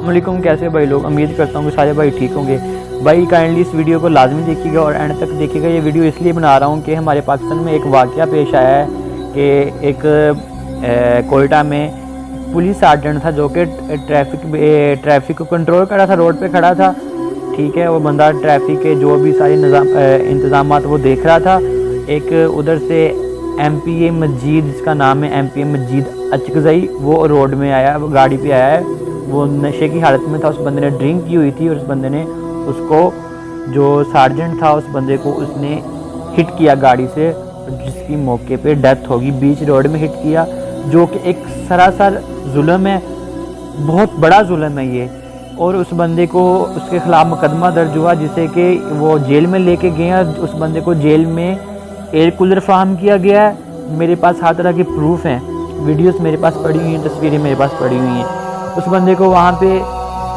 अस्सलामुअलैकुम। कैसे हो भाई लोग? उम्मीद करता हूँ कि सारे भाई ठीक होंगे। भाई काइंडली इस वीडियो को लाजमी देखिएगा और एंड तक देखिएगा। ये वीडियो इसलिए बना रहा हूँ कि हमारे पाकिस्तान में एक वाक़या पेश आया है कि एक कोयटा में पुलिस सार्जेंट था जो कि ट्रैफिक को कंट्रोल कर रहा था, रोड पे खड़ा था। ठीक है, वो बंदा ट्रैफिक के जो भी सारे इंतज़ाम वो देख रहा था। एक उधर से MPA मजीद, जिसका नाम है MPA मजीद अचकज़ई, वो रोड में आया, वो गाड़ी पे आया है। वो नशे की हालत में था, उस बंदे ने ड्रिंक की हुई थी और उस बंदे ने उसको, जो सार्जेंट था, उस बंदे को उसने हिट किया गाड़ी से, जिसकी मौके पे डेथ होगी। बीच रोड में हिट किया, जो कि एक सरासर जुल्म है, बहुत बड़ा जुल्म है ये। और उस बंदे को, उसके ख़िलाफ़ मुकदमा दर्ज हुआ, जिसे कि वो जेल में लेके गए हैं। उस बंदे को जेल में एयर कूलर फ्राहम किया गया है। मेरे पास हर तरह के प्रूफ हैं, वीडियोस मेरे पास पड़ी हुई हैं, तस्वीरें मेरे पास पड़ी हुई हैं। उस बंदे को वहाँ पे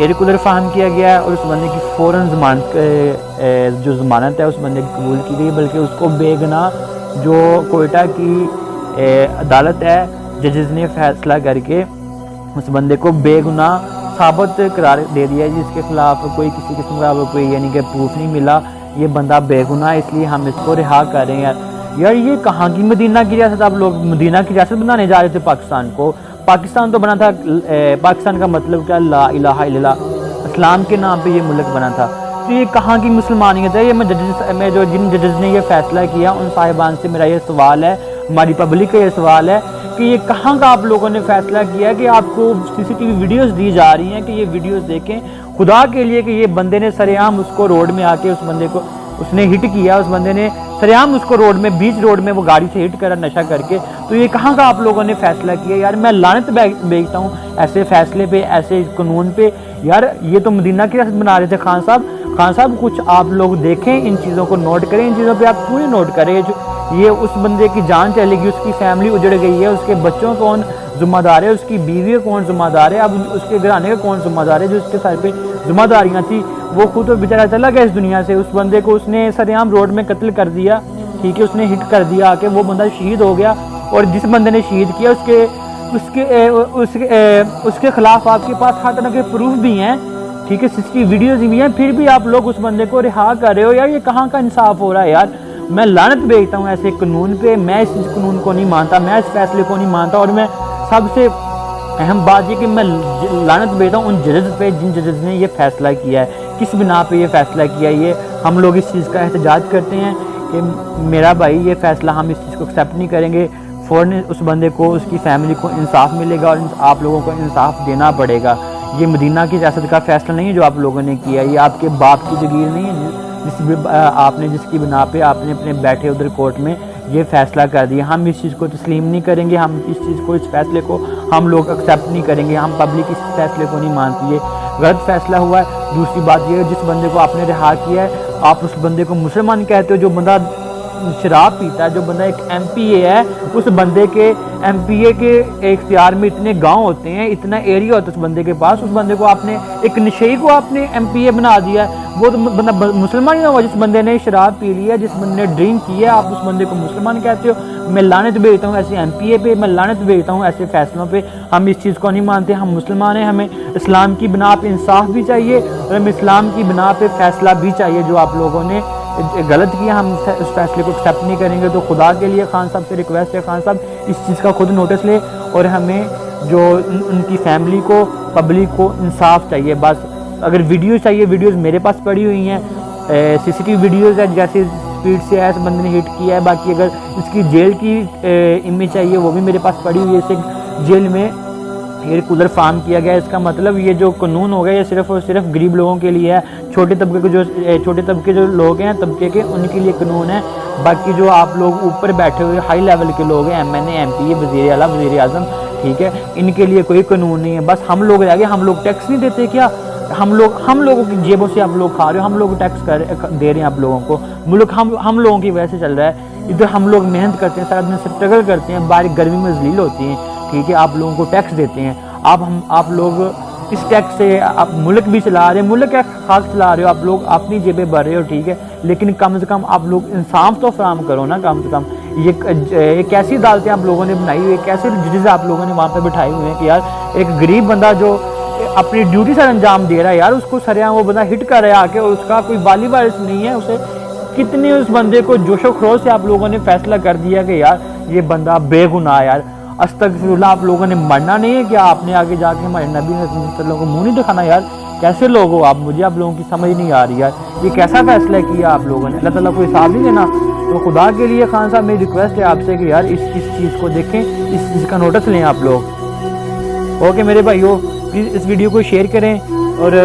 एयर कूलर फ्राहम किया गया है और उस बंदे की फ़ौरन ज़मानत, जो ज़मानत है उस बंदे की कबूल की गई, बल्कि उसको बेगुनाह, जो कोयटा की अदालत है, जजेस ने फैसला करके उस बंदे को बेगुनाह साबित करार दे दिया है, जिसके ख़िलाफ़ कोई किसी किस्म का कोई यानी कि प्रूफ नहीं मिला। ये बंदा बेगुनाह, इसलिए हम इसको रिहा कर रहे हैं। यार ये कहाँ की मदीना की रियासत? आप लोग मदीना की रियासत बनाने जा रहे थे पाकिस्तान को। पाकिस्तान तो बना था, पाकिस्तान का मतलब क्या, ला इलाहा इल्लल्लाह, इस्लाम के नाम पे ये मुल्क बना था। तो ये कहाँ की मुसलमानियत है? ये मैं जो जिन जजेस ने ये फ़ैसला किया उन साहिबान से मेरा ये सवाल है, हमारी पब्लिक का ये सवाल है कि ये कहाँ का आप लोगों ने फ़ैसला किया कि आपको CCTV वीडियोज़ दी जा रही हैं कि ये वीडियोज़ देखें खुदा के लिए, कि ये बंदे ने सरेआम उसको रोड में आके उस बंदे को उसने हिट किया, उस बंदे ने सरेआम उसको रोड में, बीच रोड में वो गाड़ी से हिट करा नशा करके। तो ये कहाँ का आप लोगों ने फ़ैसला किया? यार मैं लानत भेजता हूँ ऐसे फ़ैसले पे, ऐसे कानून पे। यार ये तो मदीना की रियासत बना रहे थे खान साहब, कुछ आप लोग देखें, इन चीज़ों को नोट करें, इन चीज़ों पे आप पूरी नोट करें। ये उस बंदे की जान चलेगी, उसकी फैमिली उजड़ गई है, उसके बच्चों कौन ज़िम्मेदार है, उसकी बीवी कौन ज़िम्मेदार है, अब उसके घराने का कौन ज़िम्मेदार है? जो उसके सर पे ज़िम्मेदारियाँ थी, वो खुद तो बेचारा चला गया इस दुनिया से। उस बंदे को उसने सरेआम रोड में कत्ल कर दिया, ठीक है, उसने हिट कर दिया आके, वो बंदा शहीद हो गया। और जिस बंदे ने शहीद किया उसके खिलाफ आपके पास हर तरह के प्रूफ भी हैं, ठीक है, CCTV वीडियोज़ भी हैं, फिर भी आप लोग उस बंदे को रिहा कर रहे हो। यार ये कहाँ का इंसाफ हो रहा है? यार मैं लानत भेजता हूँ ऐसे कानून पे। मैं इस कानून को नहीं मानता, मैं इस फैसले को नहीं मानता। और मैं सबसे अहम बात ये कि मैं लानत भेजता हूँ उन जजेस पे जिन जजेस ने ये फ़ैसला किया है। किस बिना पे ये फ़ैसला किया है? ये हम लोग इस चीज़ का एहतजाज करते हैं कि मेरा भाई ये फ़ैसला, हम इस चीज़ को एक्सेप्ट नहीं करेंगे। फ़ौरन उस बंदे को, उसकी फ़ैमिली को इंसाफ मिलेगा और आप लोगों को इंसाफ देना पड़ेगा। ये मदीना की रियासत का फ़ैसला नहीं है जो आप लोगों ने किया, ये आपके बाप की जगीर नहीं है जिसकी बिना पे आपने अपने बैठे उधर कोर्ट में ये फ़ैसला कर दिया। हम इस चीज़ को तस्लीम नहीं करेंगे, हम इस चीज़ को, इस फ़ैसले को हम लोग एक्सेप्ट नहीं करेंगे। हम पब्लिक इस फ़ैसले को नहीं मानती है, गलत फ़ैसला हुआ है। दूसरी बात ये है, जिस बंदे को आपने रिहा किया है, आप उस बंदे को मुसलमान कहते हो। जो बंदा शराब पीता है, जो बंदा एक MPA है, उस बंदे के MPA के इख्तियार में इतने गांव होते हैं, इतना एरिया होता है उस बंदे के पास, उस बंदे को आपने, एक नशेई को आपने MPA बना दिया। वो तो बंदा मुसलमान ही ना हुआ जिस बंदे ने शराब पी लिया, जिस बंदे ने ड्रिंक की है, आप उस बंदे को मुसलमान कहते हो। मैं लानत भेजता हूँ ऐसे MPA पे, मैं लानत भेजता हूँ ऐसे फ़ैसलों पे। हम इस चीज़ को नहीं मानते, हम मुसलमान हैं, हमें इस्लाम की बिना पे इंसाफ भी चाहिए और हमें इस्लाम की बिना पे फ़ैसला भी चाहिए। जो आप लोगों ने गलत किया, हम उस फैसले को एक्सेप्ट नहीं करेंगे। तो खुदा के लिए खान साहब से रिक्वेस्ट है, खान साहब इस चीज़ का खुद नोटिस ले और हमें जो उनकी फैमिली को, पब्लिक को इंसाफ चाहिए बस। अगर वीडियो चाहिए, वीडियोज़ मेरे पास पड़ी हुई हैं, CCTV वीडियोज़ है, जैसे स्पीड से है, इस बंदे ने हिट किया है। बाकी अगर इसकी जेल की इमेज चाहिए, वो भी मेरे पास पड़ी हुई है। इसे जेल में एयर कूलर फार्म किया गया है। इसका मतलब ये जो कानून हो गया, ये सिर्फ़ और सिर्फ गरीब लोगों के लिए है। छोटे तबके जो लोग हैं, तबके के, उनके लिए कानून है। बाकी जो आप लोग ऊपर बैठे हुए हाई लेवल के लोग हैं, MNA, MPA, वज़ीर आला, वज़ीर आज़म, ठीक है, इनके लिए कोई कानून नहीं है। बस हम लोग रह गए। हम लोग टैक्स नहीं देते क्या? हम लोगों की जेबों से आप लोग खा रहे हो, हम लोग टैक्स दे रहे हैं आप लोगों को। मुल्क हम लोगों की वजह से चल रहा है। इधर हम लोग मेहनत करते हैं, सारा दिन स्ट्रगल करते हैं, बाहर गर्मी में जलील होती हैं, ठीक है, आप लोगों को टैक्स देते हैं। आप लोग इस टैक्स से आप मुल्क भी चला रहे हैं, मुल्क क्या खाक चला रहे हो, आप लोग अपनी जेबें भर रहे हो, ठीक है, लेकिन कम से कम आप लोग इंसाफ तो फराहम करो ना। कम से कम ये कैसी अदालतें आप लोगों ने बनाई हुई है, कैसे जजेस आप लोगों ने वहाँ पर बिठाए हुए हैं कि यार एक गरीब बंदा जो अपनी ड्यूटी सर अंजाम दे रहा है यार, उसको सरेआम वो बंदा हिट कर रहा है आके, और उसका कोई वाली वारिस नहीं है उसे। कितने उस बंदे को जोशो खरोश से आप लोगों ने फैसला कर दिया कि यार ये बंदा बेगुनाह है यार। अस्तगफिरुल्लाह, आप लोगों ने मरना नहीं है क्या? आपने आगे जाके हमारे नबी ने को मुंह नहीं दिखाना यार? कैसे लोग हो आप? मुझे आप लोगों की समझ नहीं आ रही यार, ये कैसा फैसला किया आप लोगों ने? अल्लाह ताला को हिसाब नहीं देना? तो खुदा के लिए खान साहब मेरी रिक्वेस्ट है आपसे कि यार इस चीज़ को देखें, इस चीज़ का नोटिस लें आप लोग। ओके मेरे भाइयों, प्लीज़ इस वीडियो को शेयर करें और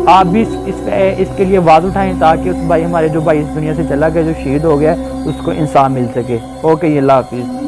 आप भी इसके लिए आवाज़ उठाएं ताकि उस भाई, हमारे जो भाई इस दुनिया से चला गया, जो शहीद हो गया, उसको इंसाफ मिल सके। ओके, अल्लाह हाफिज़।